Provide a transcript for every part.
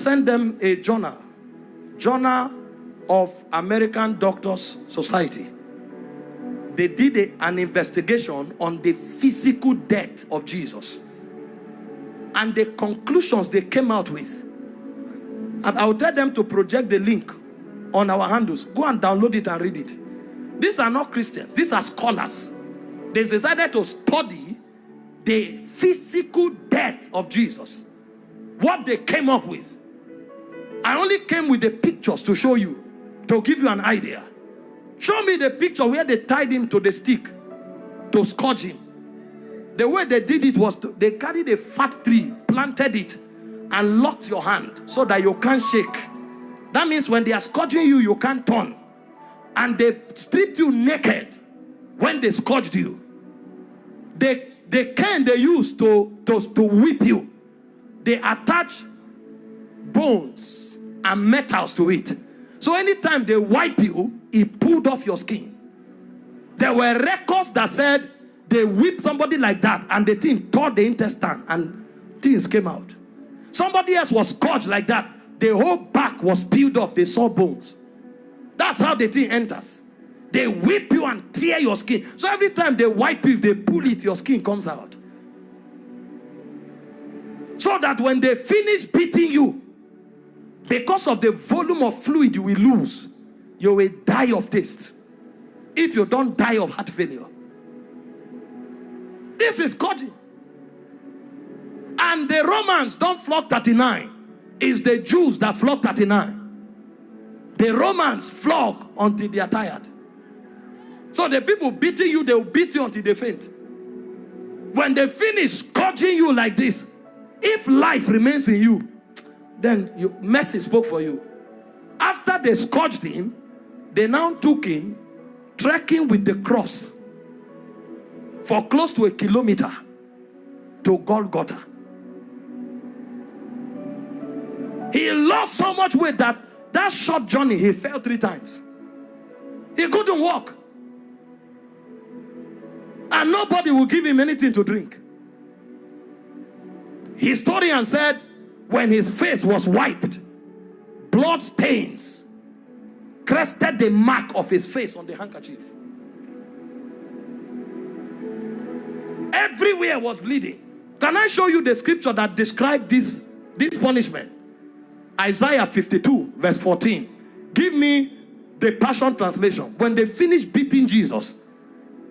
sent them a journal of American Doctors Society. They did an investigation on the physical death of Jesus. And the conclusions they came out with. And I'll tell them to project the link on our handles. Go and download it and read it. These are not Christians. These are scholars. They decided to study the physical death of Jesus. What they came up with. I only came with the pictures to show you, to give you an idea. Show me the picture where they tied him to the stick to scourge him. The way they did it was they carried a fat tree, planted it, and locked your hand so that you can't shake. That means when they are scourging you, you can't turn. And they stripped you naked when they scourged you. The cane they used to whip you, they attach bones and metals to it. So anytime they wipe you, it pulled off your skin. There were records that said they whipped somebody like that and the thing tore the intestine and things came out. Somebody else was scourged like that. The whole back was peeled off. They saw bones. That's how the thing enters. They whip you and tear your skin. So every time they wipe you, if they pull it, your skin comes out. So that when they finish beating you, because of the volume of fluid you will lose, you will die of taste. If you don't die of heart failure. This is scourging. And the Romans don't flog 39. It's the Jews that flog 39. The Romans flog until they are tired. So the people beating you, they will beat you until they faint. When they finish scourging you like this, if life remains in you, then mercy spoke for you. After they scourged him, they now took him trekking with the cross for close to 1 kilometer to Golgotha. He lost so much weight that short journey he fell 3 times. He couldn't walk. And nobody will give him anything to drink. Historian said when his face was wiped, blood stains crested the mark of his face on the handkerchief. Everywhere was bleeding. Can I show you the scripture that described this punishment? Isaiah 52 verse 14. Give me the Passion Translation. When they finished beating Jesus,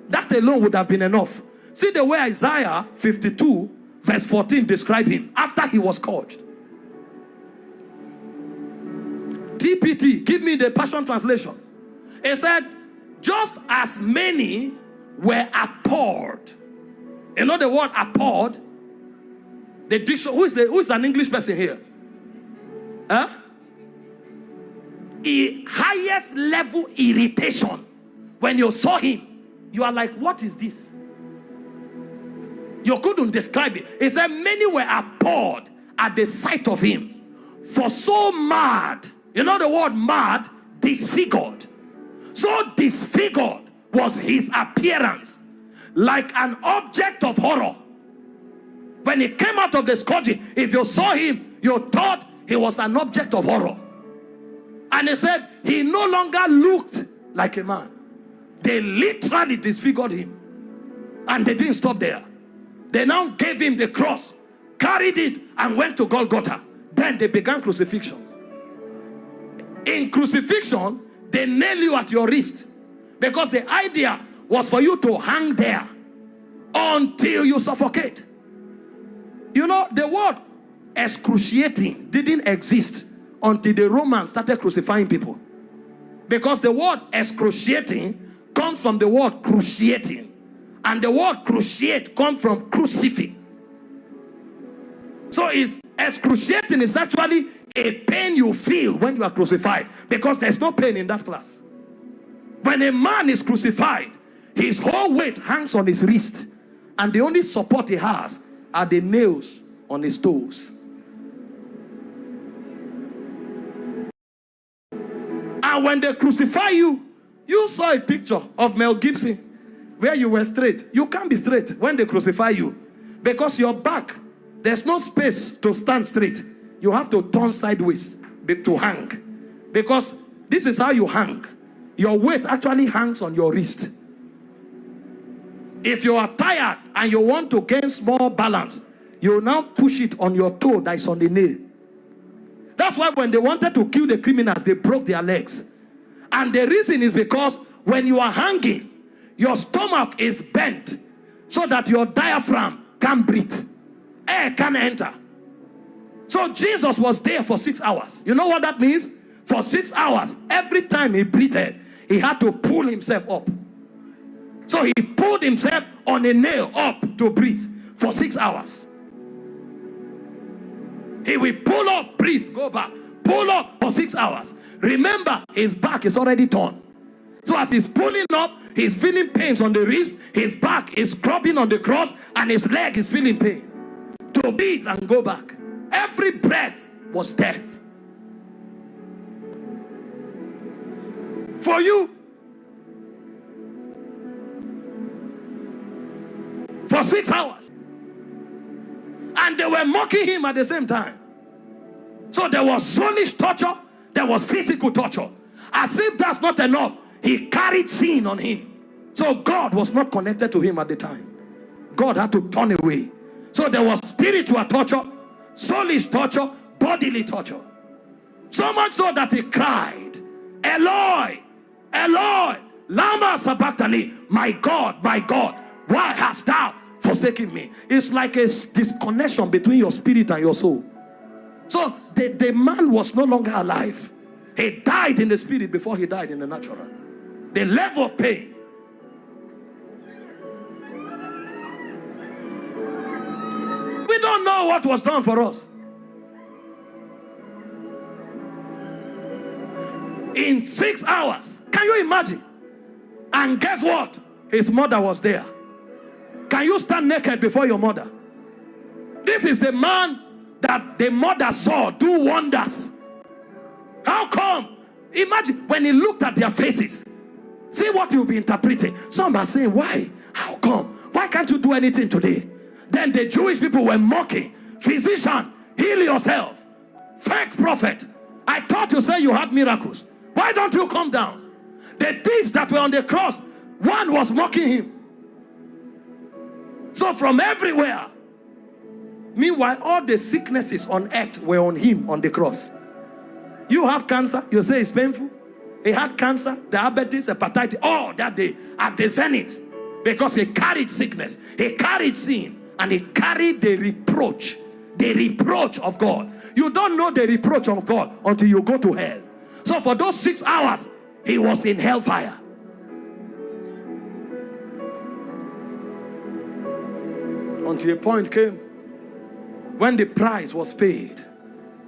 that alone would have been enough. See the way Isaiah 52 verse 14 described him after he was scourged. TPT, give me the Passion Translation. It said, just as many were abhorred. You know the word abhorred? The dictionary, who is an English person here? Huh? Highest level irritation. When you saw him, you are like, what is this? You couldn't describe it. It said many were abhorred at the sight of him. For so mad, you know the word mad, disfigured. So disfigured was his appearance, like an object of horror. When he came out of the scourging, if you saw him, you thought he was an object of horror. And he said he no longer looked like a man. They literally disfigured him. And they didn't stop there. They now gave him the cross, carried it, and went to Golgotha. Then they began crucifixion. In crucifixion, they nail you at your wrist. Because the idea was for you to hang there until you suffocate. You know, the word excruciating didn't exist until the Romans started crucifying people. Because the word excruciating comes from the word cruciating. And the word cruciate comes from crucifix. So excruciating is actually a pain you feel when you are crucified. Because there's no pain in that class. When a man is crucified, his whole weight hangs on his wrist. And the only support he has are the nails on his toes. And when they crucify you, you saw a picture of Mel Gibson where you were straight. You can't be straight when they crucify you because your back, there's no space to stand straight. you have to turn sideways to hang. Because this is how you hang. Your weight actually hangs on your wrist. If you are tired and you want to gain small balance, you now push it on your toe that is on the nail. That's why when they wanted to kill the criminals, they broke their legs. And the reason is because when you are hanging, your stomach is bent so that your diaphragm can't breathe. Air can't enter. So Jesus was there for 6 hours. You know what that means? For 6 hours, every time he breathed, he had to pull himself up. So he pulled himself on a nail up to breathe for 6 hours. He will pull up, breathe, go back. Pull up for 6 hours. Remember, his back is already torn. So as he's pulling up, he's feeling pains on the wrist. His back is scrubbing on the cross, and his leg is feeling pain. To breathe and go back. Every breath was death. For you. For 6 hours. And they were mocking him at the same time. So there was soulish torture, there was physical torture. As if that's not enough, he carried sin on him. So God was not connected to him at the time. God had to turn away. So there was spiritual torture, soulish torture, bodily torture. So much so that he cried, Eloi, Eloi, lama sabachthani, my God, why hast thou forsaken me? It's like a disconnection between your spirit and your soul. So the man was no longer alive. He died in the spirit before he died in the natural. The level of pain. We don't know what was done for us. In 6 hours. Can you imagine? And guess what? His mother was there. Can you stand naked before your mother? This is the man that the mother saw do wonders. How come? Imagine when he looked at their faces. See what you'll be interpreting. Some are saying, why? How come? Why can't you do anything today? Then the Jewish people were mocking. Physician, heal yourself. Fake prophet. I thought you said you had miracles. Why don't you come down? The thieves that were on the cross, one was mocking him. So from everywhere. Meanwhile, all the sicknesses on earth were on him on the cross. You have cancer, you say it's painful. He had cancer, diabetes, hepatitis, all that day at the zenith. Because he carried sickness, he carried sin, and he carried the reproach of God. You don't know the reproach of God until you go to hell. So for those 6 hours, he was in hellfire. Until a point came when the price was paid.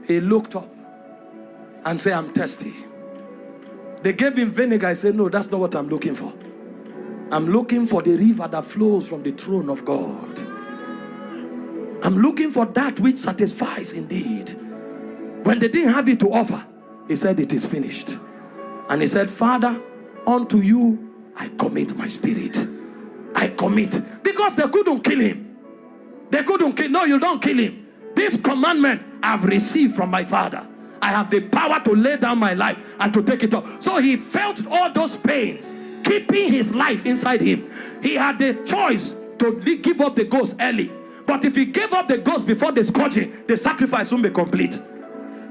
He looked up and said, I'm thirsty. They gave him vinegar. I said, no, that's not what I'm looking for. I'm looking for the river that flows from the throne of God. I'm looking for that which satisfies indeed. When they didn't have it to offer, he said, it is finished. And he said, Father, unto you I commit my spirit. I commit. Because they couldn't kill him. They couldn't kill. No, you don't kill him. This commandment I've received from my Father. I have the power to lay down my life and to take it up. So he felt all those pains, keeping his life inside him. He had the choice to give up the ghost early. But if he gave up the ghost before the scourging, the sacrifice won't be complete.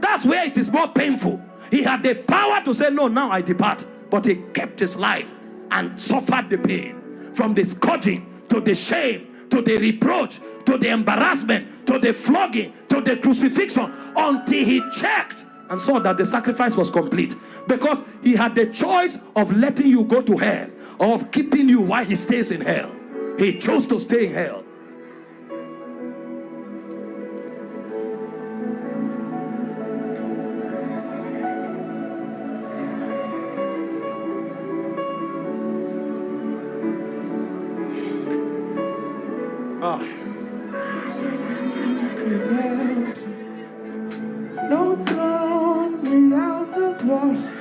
That's where it is more painful. He had the power to say, no, now I depart. But he kept his life and suffered the pain. From the scourging, to the shame, to the reproach, to the embarrassment, to the flogging, to the crucifixion, until he checked and saw that the sacrifice was complete. Because he had the choice of letting you go to hell or of keeping you while he stays in hell. He chose to stay in hell. No throne without the cross.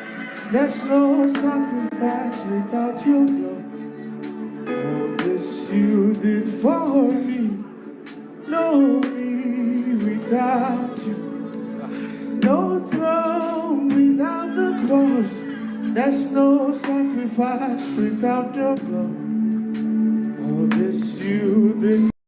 There's no sacrifice without your blood. All this you did for me. No me without you. cross, there's no sacrifice without your blood.